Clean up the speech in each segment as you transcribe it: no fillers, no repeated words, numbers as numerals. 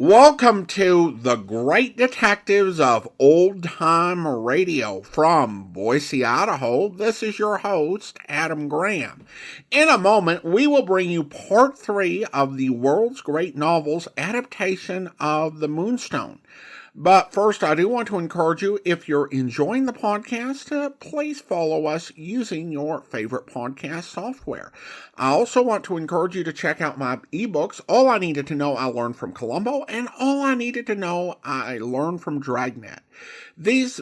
Welcome to the Great Detectives of Old Time Radio from Boise, Idaho. This is your host, Adam Graham. In a moment, we will bring you part 3 of the world's great novels adaptation of the Moonstone. But first, I do want to encourage you, if you're enjoying the podcast, please follow us using your favorite podcast software. I also want to encourage you to check out my ebooks, All I Needed to Know I Learned from Columbo, and All I Needed to Know I Learned from Dragnet. These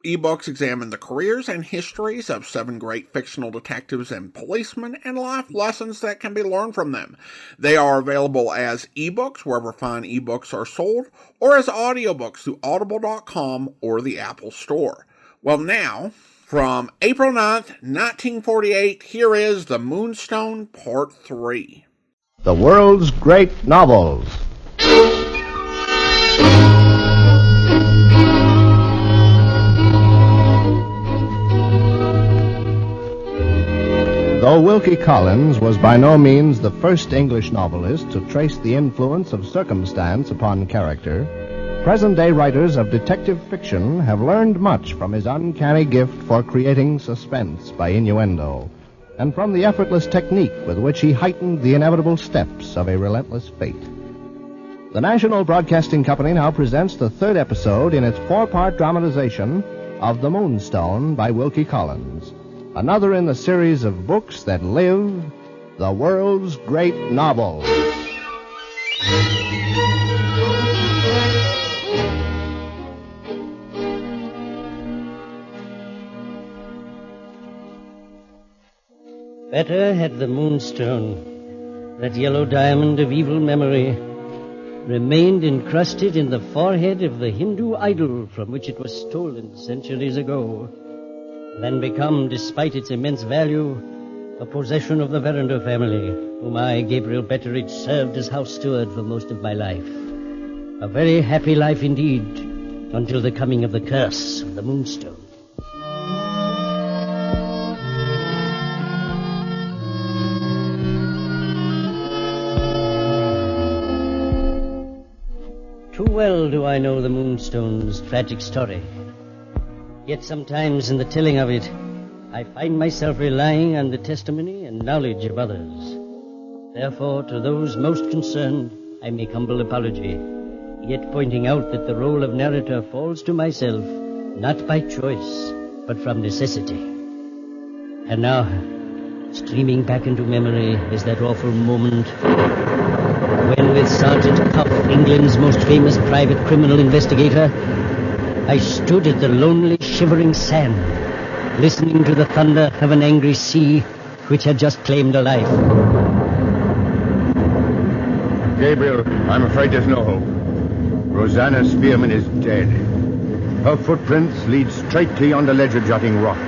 ebooks examine the careers and histories of 7 great fictional detectives and policemen and life lessons that can be learned from them. They are available as ebooks wherever fine ebooks are sold, or as audiobooks through audible.com or the Apple Store. Well, now, from April 9th, 1948, here is The Moonstone Part 3. The world's great novels. Though Wilkie Collins was by no means the first English novelist to trace the influence of circumstance upon character, present-day writers of detective fiction have learned much from his uncanny gift for creating suspense by innuendo, and from the effortless technique with which he heightened the inevitable steps of a relentless fate. The National Broadcasting Company now presents the 3rd episode in its 4-part dramatization of The Moonstone by Wilkie Collins. Another in the series of books that live, the world's great novels. Better had the Moonstone, that yellow diamond of evil memory, remained encrusted in the forehead of the Hindu idol from which it was stolen centuries ago, than become, despite its immense value, a possession of the Verinder family, whom I, Gabriel Betterridge, served as house steward for most of my life. A very happy life indeed, until the coming of the curse of the Moonstone. Too well do I know the Moonstone's tragic story. Yet sometimes in the telling of it, I find myself relying on the testimony and knowledge of others. Therefore, to those most concerned, I make humble apology, yet pointing out that the role of narrator falls to myself, not by choice, but from necessity. And now, streaming back into memory is that awful moment when, with Sergeant Cuff, England's most famous private criminal investigator, I stood at the lonely, shivering sand, listening to the thunder of an angry sea which had just claimed a life. Gabriel, I'm afraid there's no hope. Rosanna Spearman is dead. Her footprints lead straight to yonder ledge of jutting rock.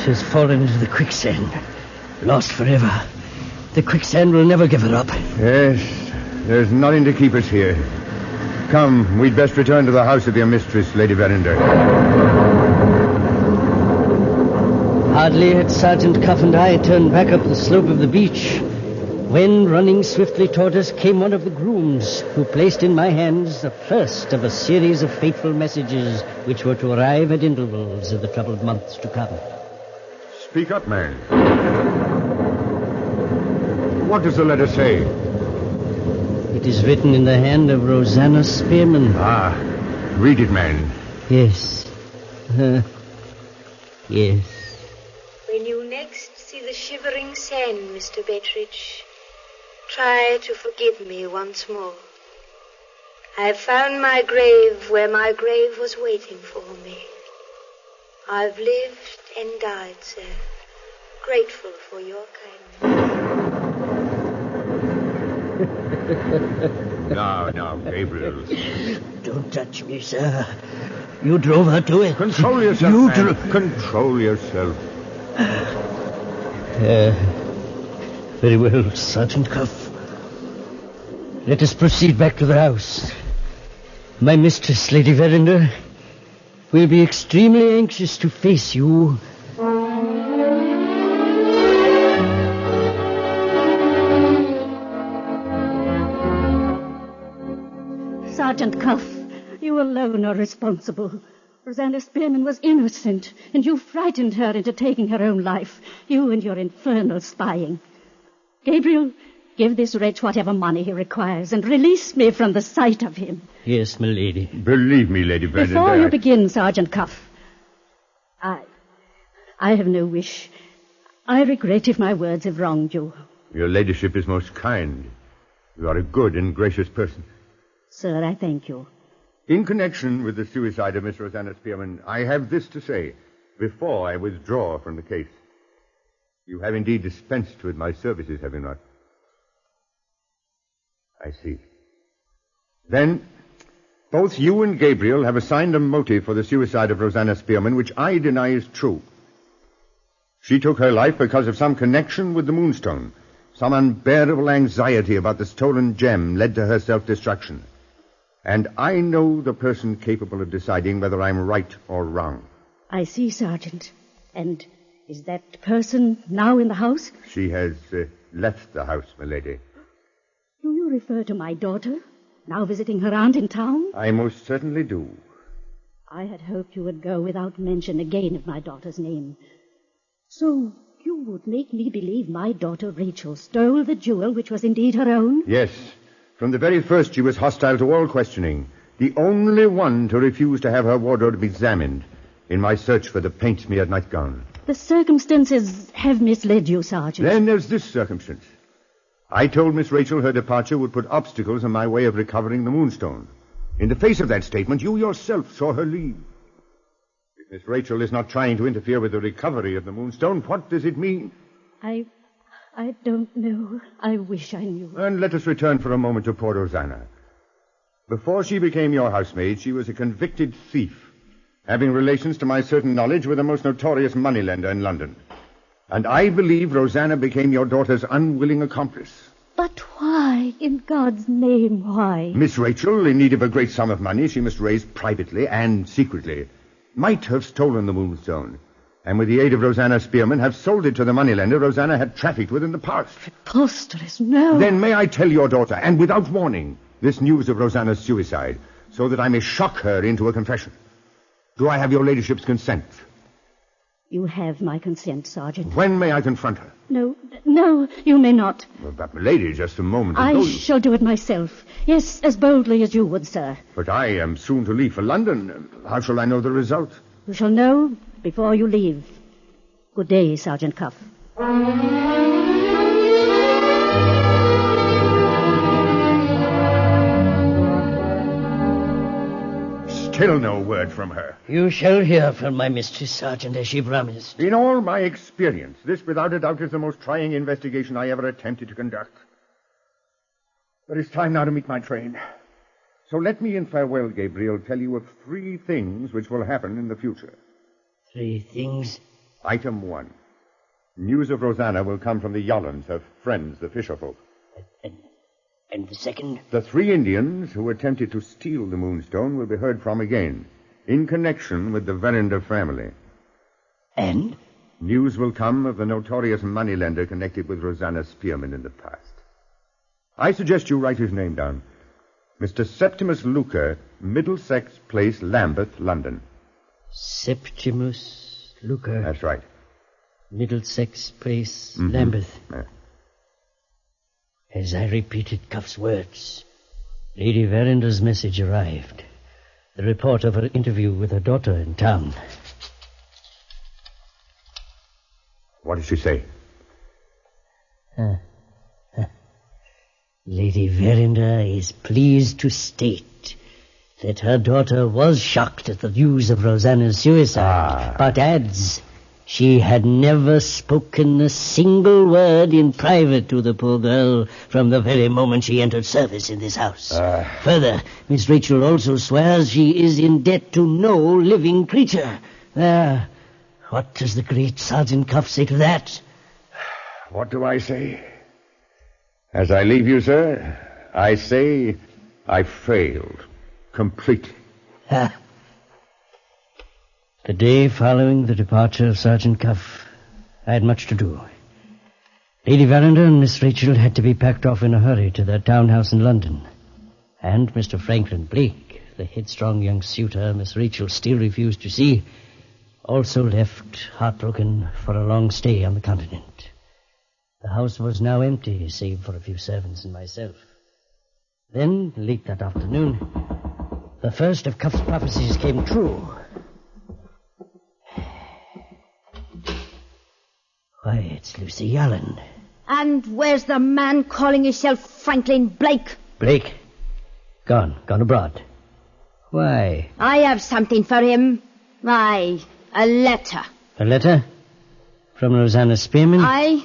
She has fallen into the quicksand, lost forever. The quicksand will never give her up. Yes, there's nothing to keep us here. Come, we'd best return to the house of your mistress, Lady Verinder. Hardly had Sergeant Cuff and I turned back up the slope of the beach when, running swiftly toward us, came one of the grooms, who placed in my hands the first of a series of fateful messages which were to arrive at intervals of the troubled months to come. Speak up, man. What does the letter say? It is written in the hand of Rosanna Spearman. Ah, read it, man. Yes. Yes. When you next see the shivering sand, Mr. Betterridge, try to forgive me once more. I've found my grave where my grave was waiting for me. I've lived and died, sir, grateful for your kindness. Now, Gabriel. Don't touch me, sir. You drove her to it. Control yourself, man. Control yourself. Very well, Sergeant Cuff. Let us proceed back to the house. My mistress, Lady Verinder, will be extremely anxious to face you. Sergeant Cuff. You alone are responsible. Rosanna Spearman was innocent, and you frightened her into taking her own life. You and your infernal spying. Gabriel, give this wretch whatever money he requires, and release me from the sight of him. Yes, milady. Believe me, Lady Verinder. Before you begin, Sergeant Cuff, I have no wish. I regret if my words have wronged you. Your ladyship is most kind. You are a good and gracious person. Sir, I thank you. In connection with the suicide of Miss Rosanna Spearman, I have this to say before I withdraw from the case. You have indeed dispensed with my services, have you not? I see. Then, both you and Gabriel have assigned a motive for the suicide of Rosanna Spearman, which I deny is true. She took her life because of some connection with the Moonstone. Some unbearable anxiety about the stolen gem led to her self-destruction. And I know the person capable of deciding whether I'm right or wrong. I see, Sergeant. And is that person now in the house? She has left the house, milady. Do you refer to my daughter, now visiting her aunt in town? I most certainly do. I had hoped you would go without mention again of my daughter's name. So you would make me believe my daughter Rachel stole the jewel which was indeed her own? Yes. From the very first, she was hostile to all questioning. The only one to refuse to have her wardrobe examined in my search for the paint-smeared nightgown. The circumstances have misled you, Sergeant. Then there's this circumstance. I told Miss Rachel her departure would put obstacles in my way of recovering the Moonstone. In the face of that statement, you yourself saw her leave. If Miss Rachel is not trying to interfere with the recovery of the Moonstone, what does it mean? I don't know. I wish I knew. And let us return for a moment to poor Rosanna. Before she became your housemaid, she was a convicted thief, having relations to my certain knowledge with the most notorious moneylender in London. And I believe Rosanna became your daughter's unwilling accomplice. But why? In God's name, why? Miss Rachel, in need of a great sum of money she must raise privately and secretly, might have stolen the Moonstone, and with the aid of Rosanna Spearman have sold it to the moneylender Rosanna had trafficked with in the past. Preposterous, no. Then may I tell your daughter, and without warning, this news of Rosanna's suicide, so that I may shock her into a confession? Do I have your ladyship's consent? You have my consent, Sergeant. When may I confront her? No, you may not. Well, but, milady, just a moment ago... I shall do it myself. Yes, as boldly as you would, sir. But I am soon to leave for London. How shall I know the result? You shall know before you leave. Good day, Sergeant Cuff. Still no word from her. You shall hear from my mistress, Sergeant, as she promised. In all my experience, this without a doubt is the most trying investigation I ever attempted to conduct. But it's time now to meet my train. So let me in farewell, Gabriel, tell you of 3 things which will happen in the future. 3 things? Item 1. News of Rosanna will come from the Yollands, her friends, the fisherfolk. And the second? The 3 Indians who attempted to steal the Moonstone will be heard from again, in connection with the Verinder family. And? News will come of the notorious moneylender connected with Rosanna Spearman in the past. I suggest you write his name down. Mr. Septimus Luker, Middlesex Place, Lambeth, London. Septimus Luker. That's right. Middlesex Place, Lambeth. Yeah. As I repeated Cuff's words, Lady Verinder's message arrived. The report of her interview with her daughter in town. What did she say? Lady Verinder is pleased to state that her daughter was shocked at the news of Rosanna's suicide, but adds she had never spoken a single word in private to the poor girl from the very moment she entered service in this house. Further, Miss Rachel also swears she is in debt to no living creature. What does the great Sergeant Cuff say to that? What do I say? As I leave you, sir, I say I failed completely. The day following the departure of Sergeant Cuff, I had much to do. Lady Verinder and Miss Rachel had to be packed off in a hurry to their townhouse in London. And Mr. Franklin Blake, the headstrong young suitor Miss Rachel still refused to see, also left heartbroken for a long stay on the continent. The house was now empty, save for a few servants and myself. Then, late that afternoon, the first of Cuff's prophecies came true. Why, it's Lucy Allen. And where's the man calling himself Franklin Blake? Blake? Gone abroad. Why? I have something for him. Aye, a letter. A letter? From Rosanna Spearman? Aye,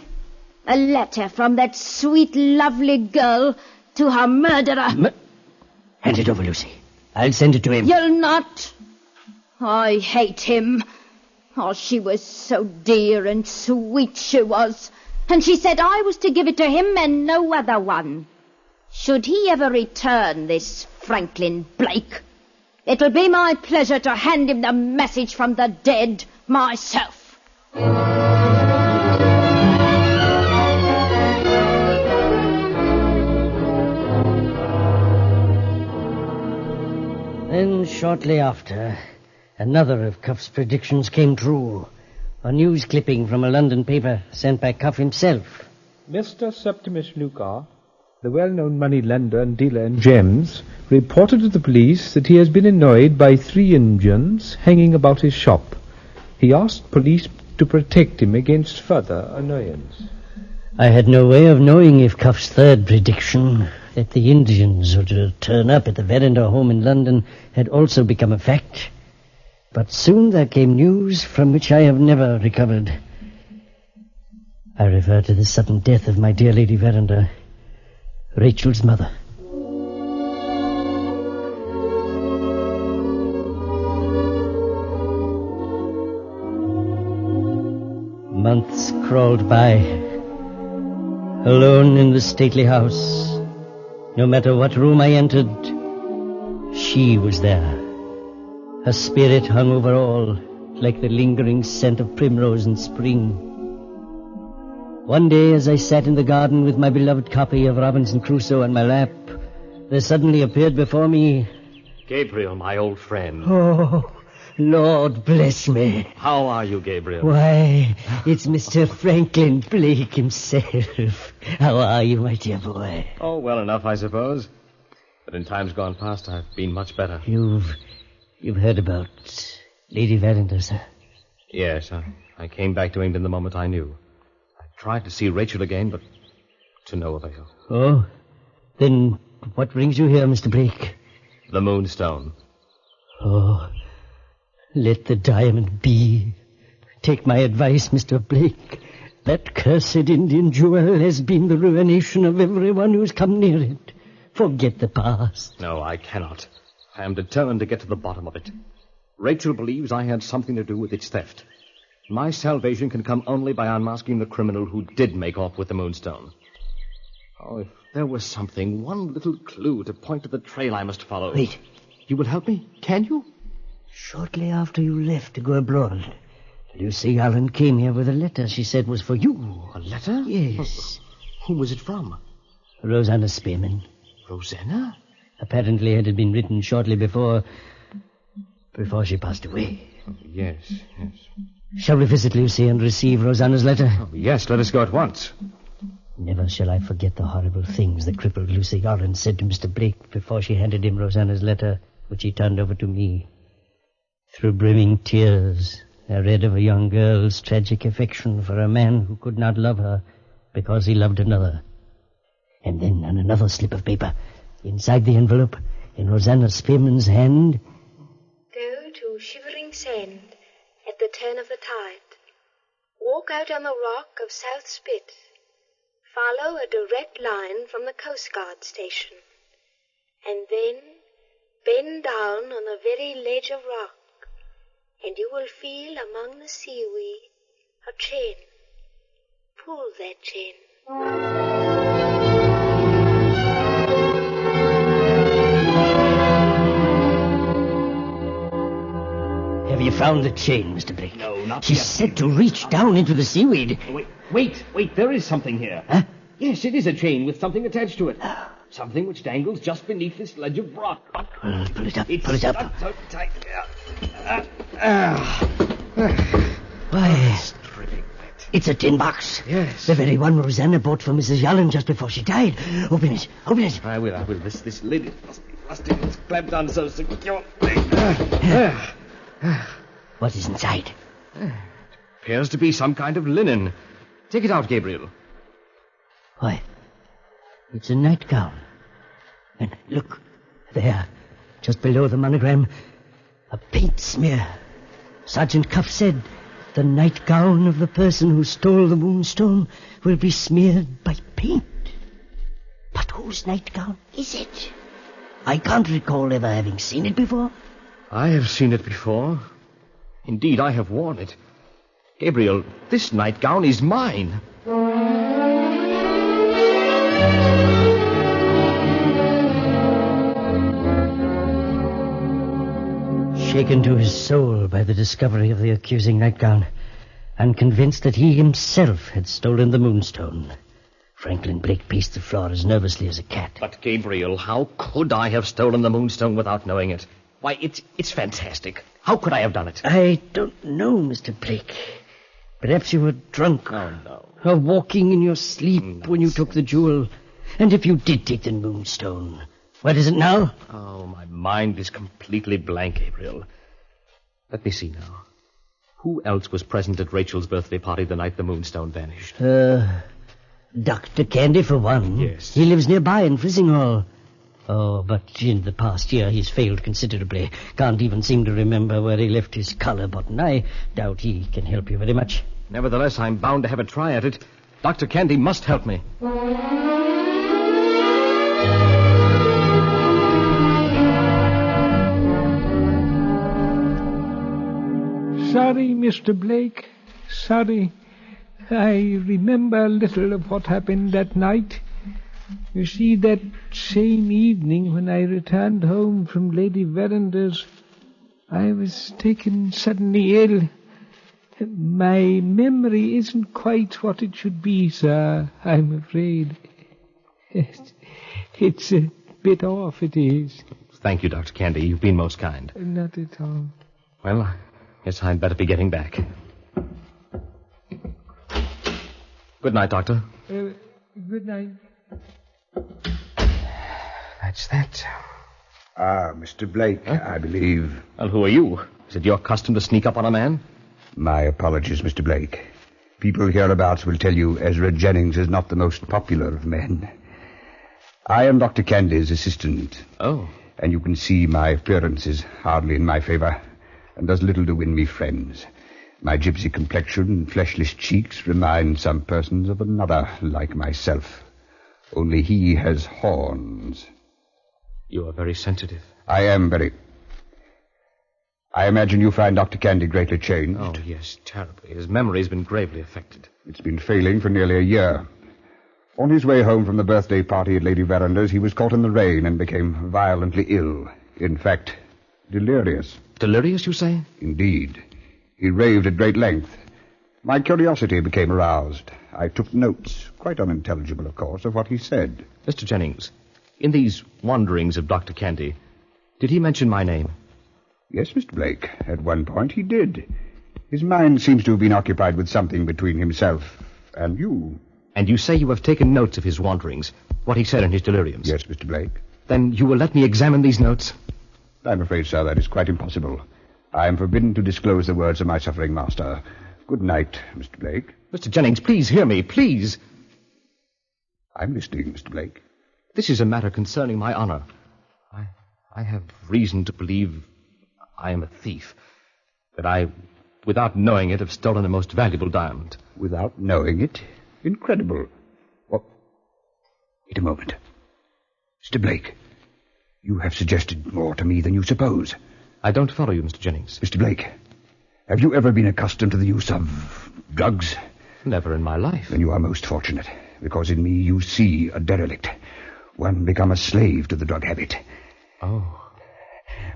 a letter from that sweet, lovely girl to her murderer. Hand it over, Lucy. I'll send it to him. You'll not. I hate him. Oh, she was so dear and sweet, she was. And she said I was to give it to him and no other one. Should he ever return, this Franklin Blake, it'll be my pleasure to hand him the message from the dead myself. Then, shortly after, another of Cuff's predictions came true. A news clipping from a London paper sent by Cuff himself. Mr. Septimus Lucar, the well-known money lender and dealer in gems, reported to the police that he has been annoyed by 3 Indians hanging about his shop. He asked police to protect him against further annoyance. I had no way of knowing if Cuff's third prediction, that the Indians were to turn up at the Verinder home in London, had also become a fact. But soon there came news from which I have never recovered. I refer to the sudden death of my dear Lady Verinder, Rachel's mother. Months crawled by, alone in the stately house. No matter what room I entered, she was there. Her spirit hung over all, like the lingering scent of primrose in spring. One day, as I sat in the garden with my beloved copy of Robinson Crusoe on my lap, there suddenly appeared before me... Gabriel, my old friend. Oh, Lord bless me. How are you, Gabriel? Why, it's Mr. Franklin Blake himself. How are you, my dear boy? Oh, well enough, I suppose. But in times gone past, I've been much better. You've heard about Lady Verinder, sir? Yes, I came back to England the moment I knew. I tried to see Rachel again, but to no avail. Oh? Then what brings you here, Mr. Blake? The Moonstone. Oh, let the diamond be. Take my advice, Mr. Blake. That cursed Indian jewel has been the ruination of everyone who's come near it. Forget the past. No, I cannot. I am determined to get to the bottom of it. Rachel believes I had something to do with its theft. My salvation can come only by unmasking the criminal who did make off with the Moonstone. Oh, if there was something, one little clue to point to the trail I must follow. Wait. You will help me? Can you? Shortly after you left to go abroad, Lucy Allen came here with a letter she said was for you. A letter? Yes. Whom was it from? Rosanna Spearman. Rosanna? Apparently it had been written shortly before she passed away. Oh, yes. Shall we visit Lucy and receive Rosanna's letter? Oh, yes, let us go at once. Never shall I forget the horrible things the crippled Lucy Allen said to Mr. Blake before she handed him Rosanna's letter, which he turned over to me. Through brimming tears, I read of a young girl's tragic affection for a man who could not love her because he loved another. And then on another slip of paper, inside the envelope, in Rosanna Spearman's hand... Go to Shivering Sand at the turn of the tide. Walk out on the rock of South Spit. Follow a direct line from the Coast Guard station. And then bend down on the very ledge of rock, and you will feel among the seaweed a chain. Pull that chain. Have you found the chain, Mr. Blake? No, not She's yet. said to reach down into the seaweed. Wait, there is something here. Huh? Yes, it is a chain with something attached to it. Something which dangles just beneath this ledge of rock. Well, pull it up, It's pull it up. stuck so tight. Why, Stripping wet. it's a tin box. Yes. The very one Rosanna bought for Mrs. Yallen just before she died. Open it, open it. I will. This lid must be rusted. It's clamped on so securely. What is inside? Appears to be some kind of linen. Take it out, Gabriel. Why, it's a nightgown. And look, there, just below the monogram, a paint smear. Sergeant Cuff said the nightgown of the person who stole the Moonstone will be smeared by paint. But whose nightgown is it? I can't recall ever having seen it before. I have seen it before. Indeed, I have worn it. Gabriel, this nightgown is mine. Shaken to his soul by the discovery of the accusing nightgown, and convinced that he himself had stolen the Moonstone, Franklin Blake paced the floor as nervously as a cat. But, Gabriel, how could I have stolen the Moonstone without knowing it? Why, it's fantastic. How could I have done it? I don't know, Mr. Blake. Perhaps you were drunk. Oh, no. Or walking in your sleep when you took the jewel. And if you did take the Moonstone, what is it now? Oh, my mind is completely blank, Gabriel. Let me see now. Who else was present at Rachel's birthday party the night the Moonstone vanished? Dr. Candy, for one. Yes. He lives nearby in Frissinghall. Oh, but in the past year he's failed considerably. Can't even seem to remember where he left his collar button. I doubt he can help you very much. Nevertheless, I'm bound to have a try at it. Dr. Candy must help me. Sorry, Mr. Blake. Sorry. I remember little of what happened that night. You see, that same evening when I returned home from Lady Verinder's, I was taken suddenly ill. My memory isn't quite what it should be, sir, I'm afraid. It's a bit off, it is. Thank you, Dr. Candy. You've been most kind. Not at all. Well, I guess I'd better be getting back. Good night, Doctor. Good night. That's that. Ah, Mr. Blake, I believe. Well, who are you? Is it your custom to sneak up on a man? My apologies, Mr. Blake. People hereabouts will tell you Ezra Jennings is not the most popular of men. I am Dr. Candy's assistant. Oh. And you can see my appearance is hardly in my favor, and does little to win me friends. My gypsy complexion and fleshless cheeks remind some persons of another like myself. Only he has horns. You are very sensitive. I am very. I imagine you find Dr. Candy greatly changed. Oh, yes, terribly. His memory's been gravely affected. It's been failing for nearly a year. On his way home from the birthday party at Lady Verinder's, he was caught in the rain and became violently ill. In fact, delirious. Delirious, you say? Indeed. He raved at great length. My curiosity became aroused. I took notes, quite unintelligible, of course, of what he said. Mr. Jennings, in these wanderings of Dr. Candy, did he mention my name? Yes, Mr. Blake. At one point he did. His mind seems to have been occupied with something between himself and you. And you say you have taken notes of his wanderings, what he said in his deliriums? Yes, Mr. Blake. Then you will let me examine these notes? I'm afraid, sir, that is quite impossible. I am forbidden to disclose the words of my suffering master. Good night, Mr. Blake. Mr. Jennings, please hear me, please. I'm listening, Mr. Blake. This is a matter concerning my honor. I have reason to believe I am a thief. That I, without knowing it, have stolen a most valuable diamond. Without knowing it? Incredible. What? Wait a moment. Mr. Blake, you have suggested more to me than you suppose. I don't follow you, Mr. Jennings. Mr. Blake, have you ever been accustomed to the use of drugs? Never in my life. Then you are most fortunate, because in me you see a derelict. One become a slave to the drug habit. Oh.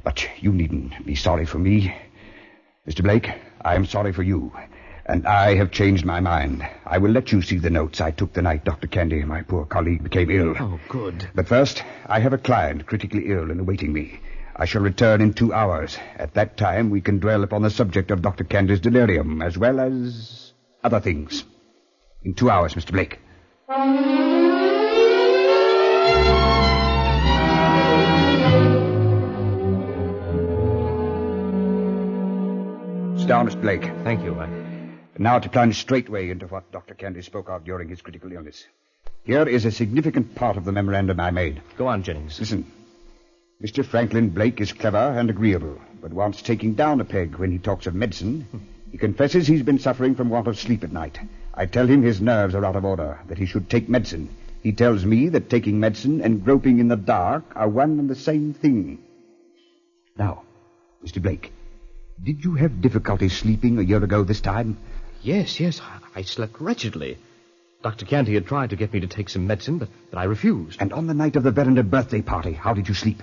But you needn't be sorry for me. Mr. Blake, I am sorry for you. And I have changed my mind. I will let you see the notes I took the night Dr. Candy, my poor colleague, became ill. Oh, good. But first, I have a client critically ill and awaiting me. I shall return in 2 hours. At that time, we can dwell upon the subject of Dr. Candy's delirium, as well as other things. In 2 hours, Mr. Blake. Sit down, Mr. Blake. Thank you. Now to plunge straightway into what Dr. Candy spoke of during his critical illness. Here is a significant part of the memorandum I made. Go on, Jennings. Listen. Mr. Franklin Blake is clever and agreeable, but wants taking down a peg when he talks of medicine. He confesses he's been suffering from want of sleep at night. I tell him his nerves are out of order, that he should take medicine. He tells me that taking medicine and groping in the dark are one and the same thing. Now, Mr. Blake, did you have difficulty sleeping a year ago this time? Yes. I slept wretchedly. Dr. Canty had tried to get me to take some medicine, but I refused. And on the night of the Verinder birthday party, how did you sleep?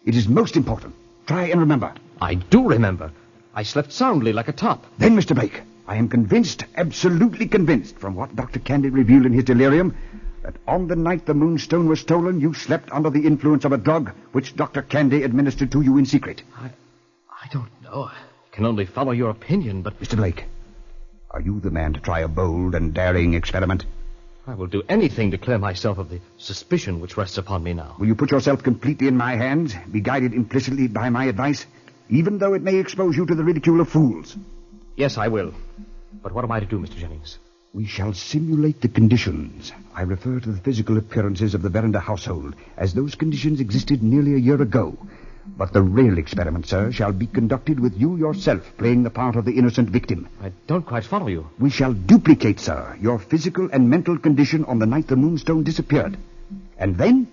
It is most important. Try and remember. I do remember. I slept soundly like a top. Then, Mr. Blake, I am convinced, absolutely convinced, from what Dr. Candy revealed in his delirium, that on the night the Moonstone was stolen, you slept under the influence of a drug which Dr. Candy administered to you in secret. I don't know. I can only follow your opinion, but... Mr. Blake, are you the man to try a bold and daring experiment? I will do anything to clear myself of the suspicion which rests upon me now. Will you put yourself completely in my hands, be guided implicitly by my advice, even though it may expose you to the ridicule of fools? Yes, I will. But what am I to do, Mr. Jennings? We shall simulate the conditions. I refer to the physical appearances of the Verinder household, as those conditions existed nearly a year ago. But the real experiment, sir, shall be conducted with you yourself playing the part of the innocent victim. I don't quite follow you. We shall duplicate, sir, your physical and mental condition on the night the Moonstone disappeared. And then,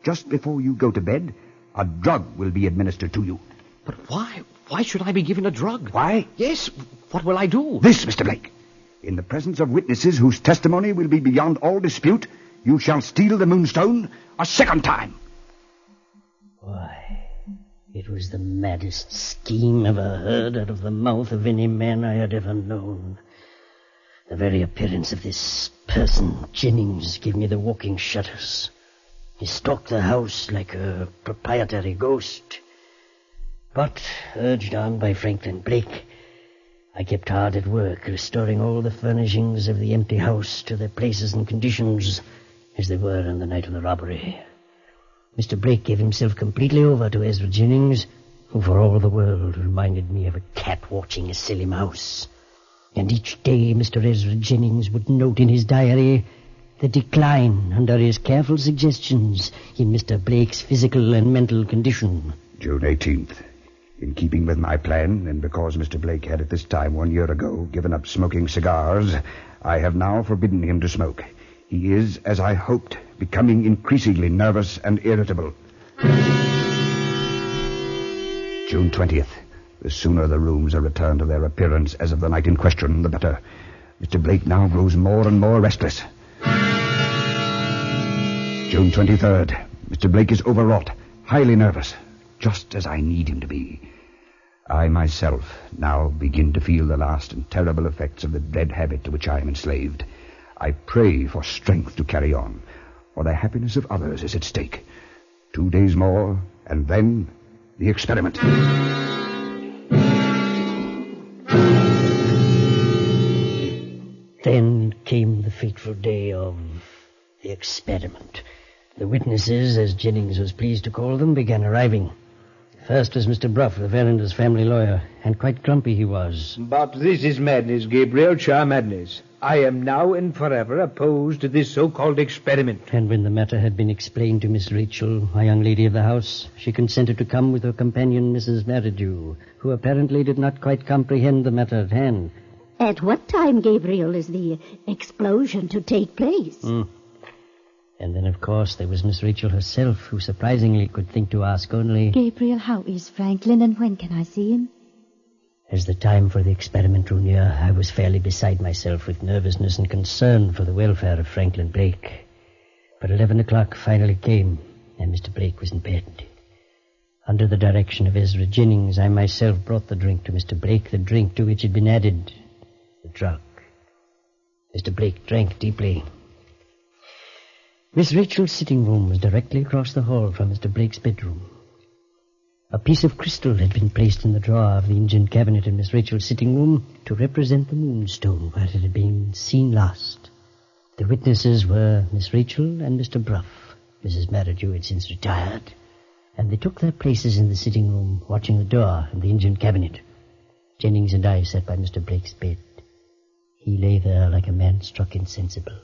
just before you go to bed, a drug will be administered to you. But why? Why should I be given a drug? Why? Yes, what will I do? This, Mr. Blake. In the presence of witnesses whose testimony will be beyond all dispute, you shall steal the Moonstone a second time. Why, it was the maddest scheme ever heard out of the mouth of any man I had ever known. The very appearance of this person, Jennings, gave me the walking shudders. He stalked the house like a proprietary ghost. But, urged on by Franklin Blake, I kept hard at work, restoring all the furnishings of the empty house to their places and conditions as they were on the night of the robbery. Mr. Blake gave himself completely over to Ezra Jennings, who for all the world reminded me of a cat watching a silly mouse. And each day Mr. Ezra Jennings would note in his diary the decline, under his careful suggestions, in Mr. Blake's physical and mental condition. June 18th. In keeping with my plan, and because Mr. Blake had at this time 1 year ago given up smoking cigars, I have now forbidden him to smoke. He is, as I hoped, becoming increasingly nervous and irritable. June 20th. The sooner the rooms are returned to their appearance as of the night in question, the better. Mr. Blake now grows more and more restless. June 23rd. Mr. Blake is overwrought, highly nervous, just as I need him to be. I myself now begin to feel the last and terrible effects of the dread habit to which I am enslaved. I pray for strength to carry on, for the happiness of others is at stake. 2 days more, and then the experiment. Then came the fateful day of the experiment. The witnesses, as Jennings was pleased to call them, began arriving. First was Mr. Bruff, the Verinder's family lawyer, and quite grumpy he was. But this is madness, Gabriel, sheer madness. I am now and forever opposed to this so-called experiment. And when the matter had been explained to Miss Rachel, a young lady of the house, she consented to come with her companion, Mrs. Merridew, who apparently did not quite comprehend the matter at hand. At what time, Gabriel, is the explosion to take place? And then, of course, there was Miss Rachel herself, who surprisingly could think to ask only... Gabriel, how is Franklin, and when can I see him? As the time for the experiment drew near, I was fairly beside myself with nervousness and concern for the welfare of Franklin Blake. But 11 o'clock finally came, and Mr. Blake was in bed. Under the direction of Ezra Jennings, I myself brought the drink to Mr. Blake, the drink to which had been added The drug. Mr. Blake drank deeply. Miss Rachel's sitting room was directly across the hall from Mr. Blake's bedroom. A piece of crystal had been placed in the drawer of the Indian cabinet in Miss Rachel's sitting room to represent the Moonstone where it had been seen last. The witnesses were Miss Rachel and Mr. Bruff. Mrs. Merridew had since retired, and they took their places in the sitting room, watching the door and the Indian cabinet. Jennings and I sat by Mr. Blake's bed. He lay there like a man struck insensible.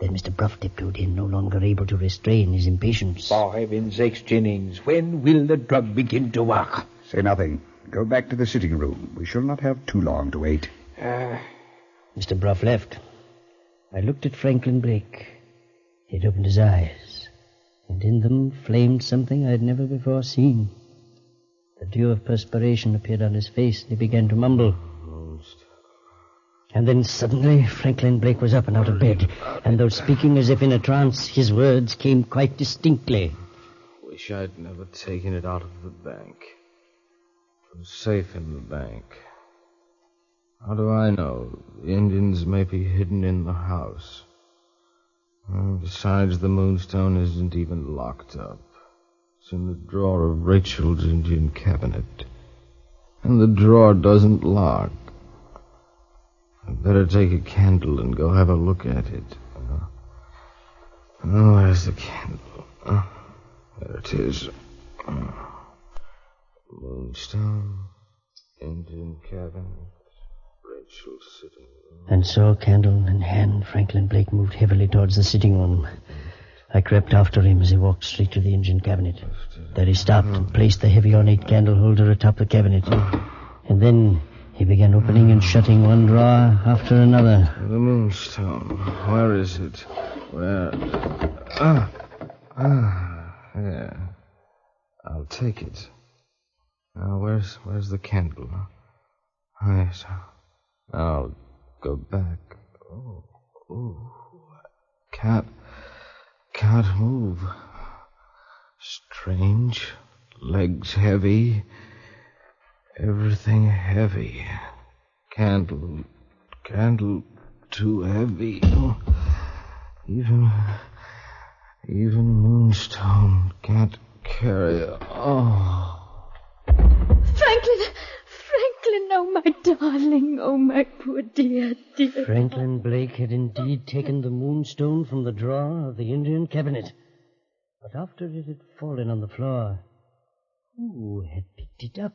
Then Mr. Bruff tiptoed in, no longer able to restrain his impatience. For heaven's sakes, Jennings, when will the drug begin to work? Say nothing. Go back to the sitting room. We shall not have too long to wait. Mr. Bruff left. I looked at Franklin Blake. He had opened his eyes, and in them flamed something I had never before seen. The dew of perspiration appeared on his face, and he began to mumble. And then suddenly Franklin Blake was up and out of bed, and though speaking as if in a trance, his words came quite distinctly. Wish I'd never taken it out of the bank. It was safe in the bank. How do I know? The Indians may be hidden in the house. Besides, the Moonstone isn't even locked up. It's in the drawer of Rachel's Indian cabinet. And the drawer doesn't lock. I'd better take a candle and go have a look at it. Where's the candle? There it is. Moonstone, Indian cabinet, Rachel's sitting room. And so, candle in hand, Franklin Blake moved heavily towards the sitting room. I crept after him as he walked straight to the Indian cabinet. There he stopped and placed the heavy ornate candle holder atop the cabinet. And then he began opening and shutting one drawer after another. The Moonstone. Where is it? Where? Yeah. I'll take it. Now, where's the candle? Yes. I'll go back. Can't move. Strange. Legs heavy. Everything heavy. Candle too heavy. Even Moonstone can't carry it. Franklin, oh my darling, oh my poor dear. Franklin Blake had indeed taken the Moonstone from the drawer of the Indian cabinet. But after it had fallen on the floor, who had picked it up?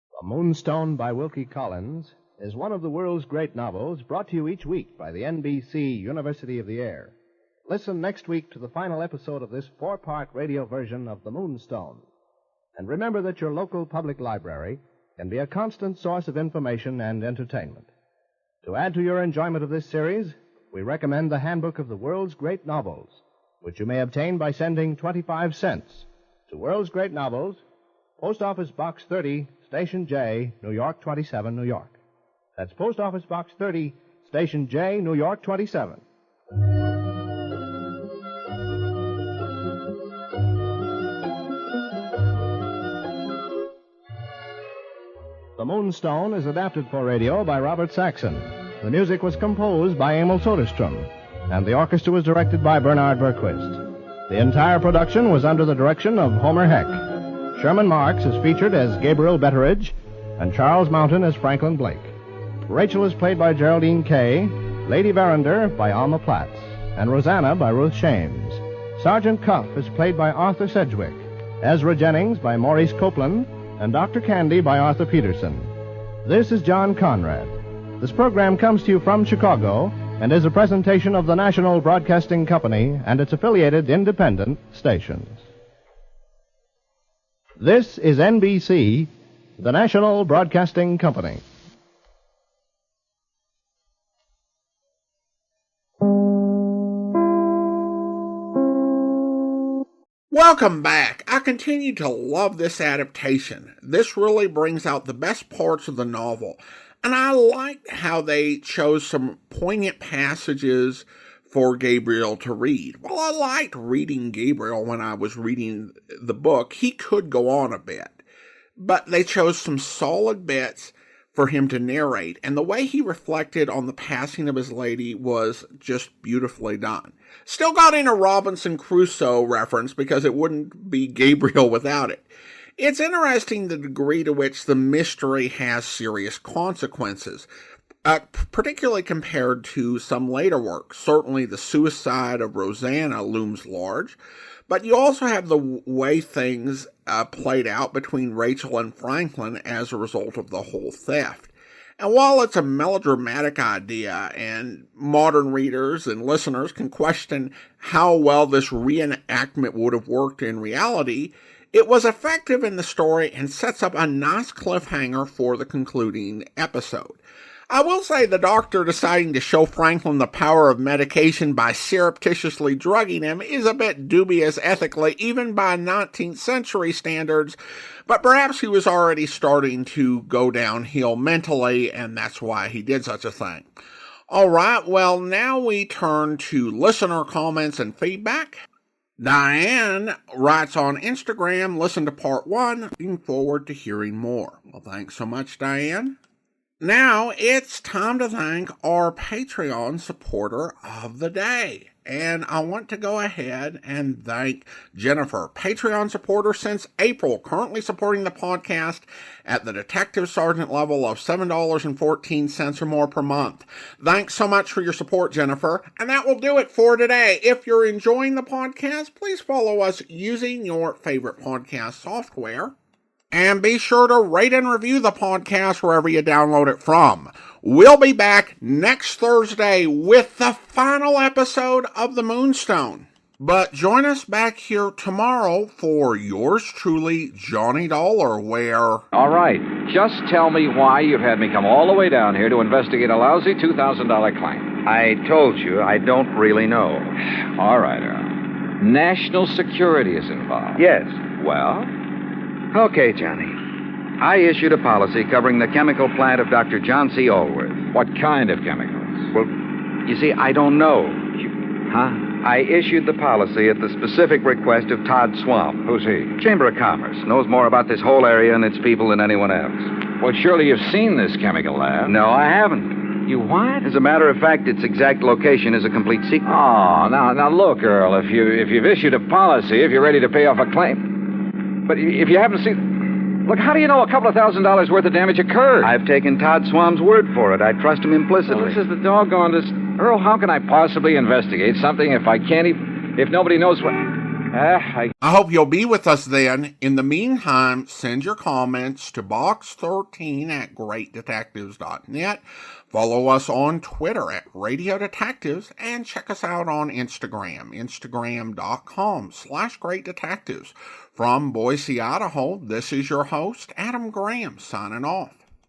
The Moonstone by Wilkie Collins is one of the world's great novels brought to you each week by the NBC University of the Air. Listen next week to the final episode of this 4-part radio version of The Moonstone. And remember that your local public library can be a constant source of information and entertainment. To add to your enjoyment of this series, we recommend the Handbook of the World's Great Novels, which you may obtain by sending 25 cents to World's Great Novels, Post Office Box 30, Station J, New York 27, New York. That's Post Office Box 30, Station J, New York 27. The Moonstone is adapted for radio by Robert Saxon. The music was composed by Emil Soderstrom, and the orchestra was directed by Bernard Berquist. The entire production was under the direction of Homer Heck. Sherman Marks is featured as Gabriel Betterridge, and Charles Mountain as Franklin Blake. Rachel is played by Geraldine Kaye, Lady Verinder by Alma Platts, and Rosanna by Ruth Shames. Sergeant Cuff is played by Arthur Sedgewick, Ezra Jennings by Maurice Copeland, and Dr. Candy by Arthur Peterson. This is John Conrad. This program comes to you from Chicago and is a presentation of the National Broadcasting Company and its affiliated independent stations. This is NBC, the National Broadcasting Company. Welcome back. I continue to love this adaptation. This really brings out the best parts of the novel. And I liked how they chose some poignant passages for Gabriel to read. While I liked reading Gabriel when I was reading the book, he could go on a bit. But they chose some solid bits for him to narrate, and the way he reflected on the passing of his lady was just beautifully done. Still got in a Robinson Crusoe reference because it wouldn't be Gabriel without it. It's interesting the degree to which the mystery has serious consequences, particularly compared to some later work. Certainly the suicide of Rosanna looms large, but you also have the way things played out between Rachel and Franklin as a result of the whole theft. And while it's a melodramatic idea, and modern readers and listeners can question how well this reenactment would have worked in reality, it was effective in the story and sets up a nice cliffhanger for the concluding episode. I will say the doctor deciding to show Franklin the power of medication by surreptitiously drugging him is a bit dubious ethically, even by 19th century standards, but perhaps he was already starting to go downhill mentally, and that's why he did such a thing. All right, well, now we turn to listener comments and feedback. Diane writes on Instagram, listen to part 1, looking forward to hearing more. Well, thanks so much, Diane. Now it's time to thank our Patreon supporter of the day. And I want to go ahead and thank Jennifer, Patreon supporter since April, currently supporting the podcast at the Detective Sergeant level of $7.14 or more per month. Thanks so much for your support, Jennifer. And that will do it for today. If you're enjoying the podcast, please follow us using your favorite podcast software. And be sure to rate and review the podcast wherever you download it from. We'll be back next Thursday with the final episode of the Moonstone. But join us back here tomorrow for yours truly, Johnny Dollar, where... All right, just tell me why you've had me come all the way down here to investigate a lousy $2,000 claim. I told you I don't really know. All right, Earl. National security is involved. Yes. Well? Okay, Johnny. I issued a policy covering the chemical plant of Dr. John C. Allworth. What kind of chemicals? Well, you see, I don't know. Huh? I issued the policy at the specific request of Todd Swamp. Who's he? Chamber of Commerce. Knows more about this whole area and its people than anyone else. Well, surely you've seen this chemical lab. No, I haven't. You what? As a matter of fact, its exact location is a complete secret. Oh, now look, Earl, if you've issued a policy, if you're ready to pay off a claim... But if you haven't seen... Look, how do you know a couple of $1,000s worth of damage occurred? I've taken Todd Swamp's word for it. I trust him implicitly. Well, this is the doggone... Earl, how can I possibly investigate something if I can't even... If nobody knows what... I hope you'll be with us then. In the meantime, send your comments to box13@greatdetectives.net. Follow us on Twitter at Radio Detectives, and check us out on Instagram, instagram.com/greatdetectives. From Boise, Idaho, this is your host, Adam Graham, signing off.